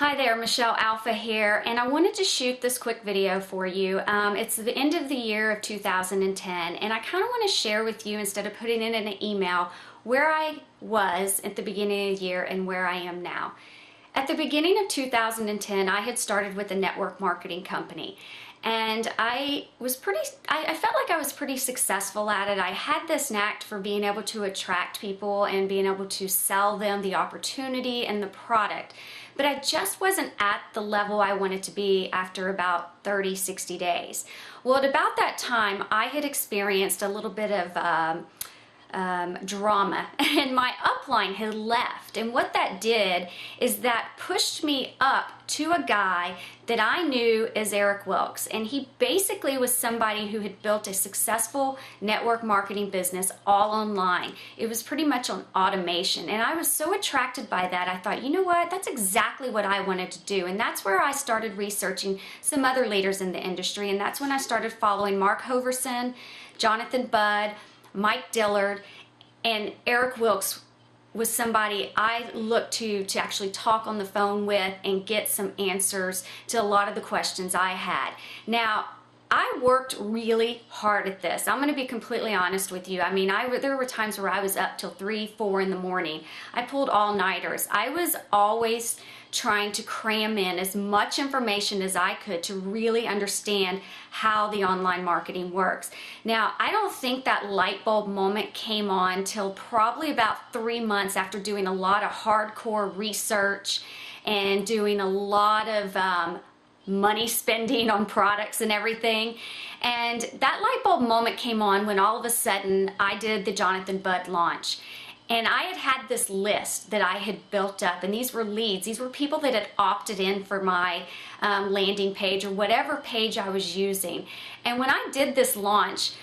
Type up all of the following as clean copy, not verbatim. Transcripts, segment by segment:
Hi there, Michelle Alpha here, and I wanted to shoot this quick video for you. It's the end of the year of 2010, and I kind of want to share with you, instead of putting it in an email, where I was at the beginning of the year and where I am now. At the beginning of 2010, I had started with a network marketing company, and I felt like I was pretty successful at it. I had this knack for being able to attract people and being able to sell them the opportunity and the product. But I just wasn't at the level I wanted to be after about 30, 60 days. Well, at about that time, I had experienced a little bit of drama, and my upline had left. And what that did is that pushed me up to a guy that I knew as Eric Wilkes, and he basically was somebody who had built a successful network marketing business all online. It was pretty much on automation, and I was so attracted by that. I thought, you know what, that's exactly what I wanted to do. And that's where I started researching some other leaders in the industry, and that's when I started following Mark Hoverson, Jonathan Budd, Mike Dillard, and Eric Wilkes was somebody I looked to actually talk on the phone with and get some answers to a lot of the questions I had. Now, I worked really hard at this. I'm going to be completely honest with you. I mean, there were times where I was up till 3, 4 in the morning. I pulled all-nighters. I was always trying to cram in as much information as I could to really understand how the online marketing works. Now, I don't think that light bulb moment came on till probably about 3 months after doing a lot of hardcore research and doing a lot of money spending on products and everything. And that light bulb moment came on when all of a sudden I did the Jonathan Budd launch. And I had this list that I had built up, and these were leads. These were people that had opted in for my landing page or whatever page I was using. And when I did this launch,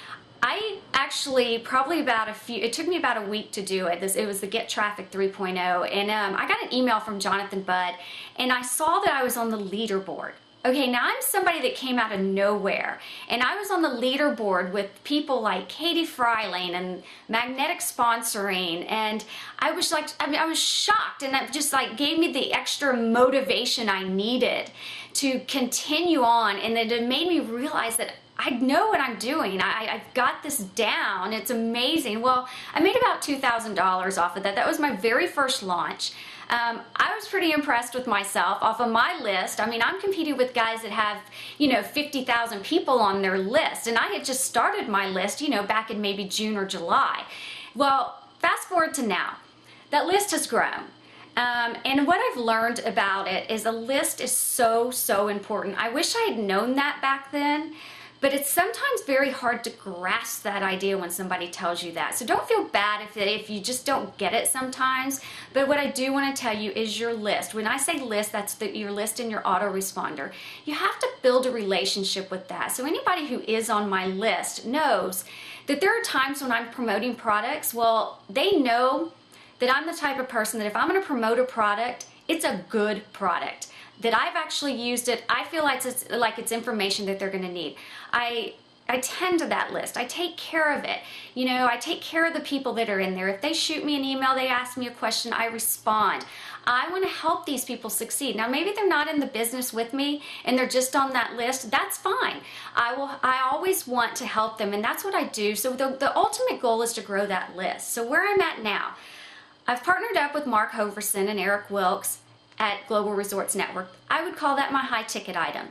I actually it took me about a week to do it. It was the Get Traffic 3.0, and I got an email from Jonathan Budd, and I saw that I was on the leaderboard. Okay, now I'm somebody that came out of nowhere, and I was on the leaderboard with people like Katie Frylane and Magnetic Sponsoring, and I was like, I was shocked, and that just like gave me the extra motivation I needed to continue on, and it made me realize that I know what I'm doing. I've got this down. It's amazing. Well, I made about $2,000 off of that. That was my very first launch. I was pretty impressed with myself off of my list. I mean, I'm competing with guys that have, 50,000 people on their list, and I had just started my list, back in maybe June or July. Well, fast forward to now. That list has grown. And what I've learned about it is a list is so, so important. I wish I had known that back then. But it's sometimes very hard to grasp that idea when somebody tells you that. So don't feel bad if you just don't get it sometimes. But what I do want to tell you is your list. When I say list, that's your list in your autoresponder. You have to build a relationship with that. So anybody who is on my list knows that there are times when I'm promoting products, well, they know that I'm the type of person that if I'm going to promote a product, it's a good product. That I've actually used it, I feel like it's information that they're going to need. I tend to that list. I take care of it. I take care of the people that are in there. If they shoot me an email, they ask me a question, I respond. I want to help these people succeed. Now, maybe they're not in the business with me and they're just on that list. That's fine. I always want to help them, and that's what I do. So the ultimate goal is to grow that list. So where I'm at now, I've partnered up with Mark Hoverson and Eric Wilkes at Global Resorts Network. I would call that my high ticket item.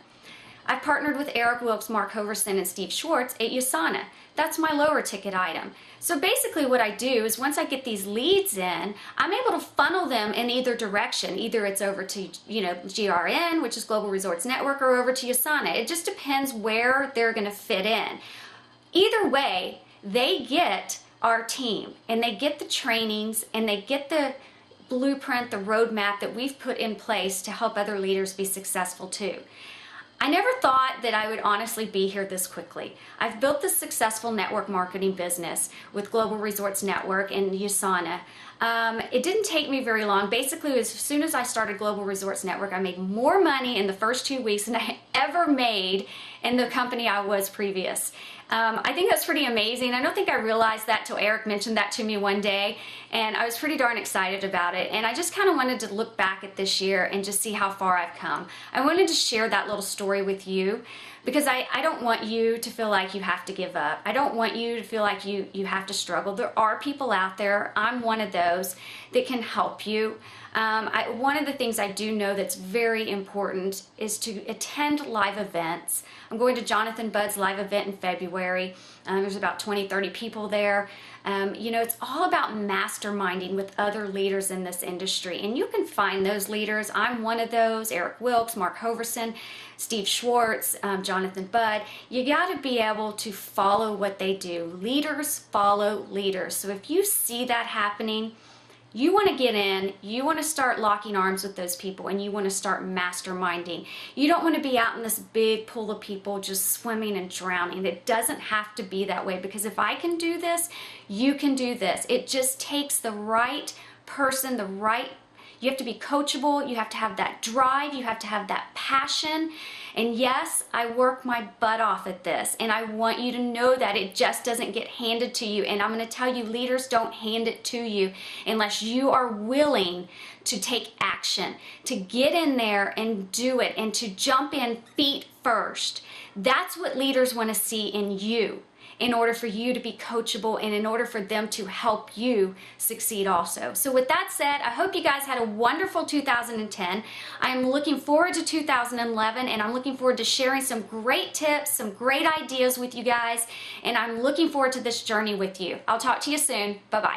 I've partnered with Eric Wilkes, Mark Hoverson, and Steve Schwartz at USANA. That's my lower ticket item. So basically what I do is once I get these leads in, I'm able to funnel them in either direction. Either it's over to GRN, which is Global Resorts Network, or over to USANA. It just depends where they're going to fit in. Either way, they get our team, and they get the trainings, and they get the blueprint, the roadmap that we've put in place to help other leaders be successful too. I never thought that I would honestly be here this quickly. I've built this successful network marketing business with Global Resorts Network and USANA. It didn't take me very long. Basically, as soon as I started Global Resorts Network, I made more money in the first 2 weeks than I ever made in the company I was previous. I think that's pretty amazing. I don't think I realized that till Eric mentioned that to me one day, and I was pretty darn excited about it. And I just kind of wanted to look back at this year and just see how far I've come. I wanted to share that little story with you because I don't want you to feel like you have to give up. I don't want you to feel like you have to struggle. There are people out there, I'm one of those, that can help you. One of the things I do know that's very important is to attend live events. I'm going to Jonathan Budd's live event in February. There's about 20, 30 people there. You know, it's all about masterminding with other leaders in this industry. And you can find those leaders. I'm one of those. Eric Wilkes, Mark Hoverson, Steve Schwartz, Jonathan Budd. You got to be able to follow what they do. Leaders follow leaders. So if you see that happening, you want to get in, you want to start locking arms with those people, and you want to start masterminding. You don't want to be out in this big pool of people just swimming and drowning. It doesn't have to be that way, because if I can do this, you can do this. It just takes the right person, you have to be coachable, you have to have that drive, you have to have that passion. And yes, I work my butt off at this, and I want you to know that it just doesn't get handed to you. And I'm going to tell you, leaders don't hand it to you unless you are willing to take action, to get in there and do it, and to jump in feet first. That's what leaders want to see in you, in order for you to be coachable and in order for them to help you succeed also. So with that said, I hope you guys had a wonderful 2010. I am looking forward to 2011, and I'm looking forward to sharing some great tips, some great ideas with you guys, and I'm looking forward to this journey with you. I'll talk to you soon. Bye-bye.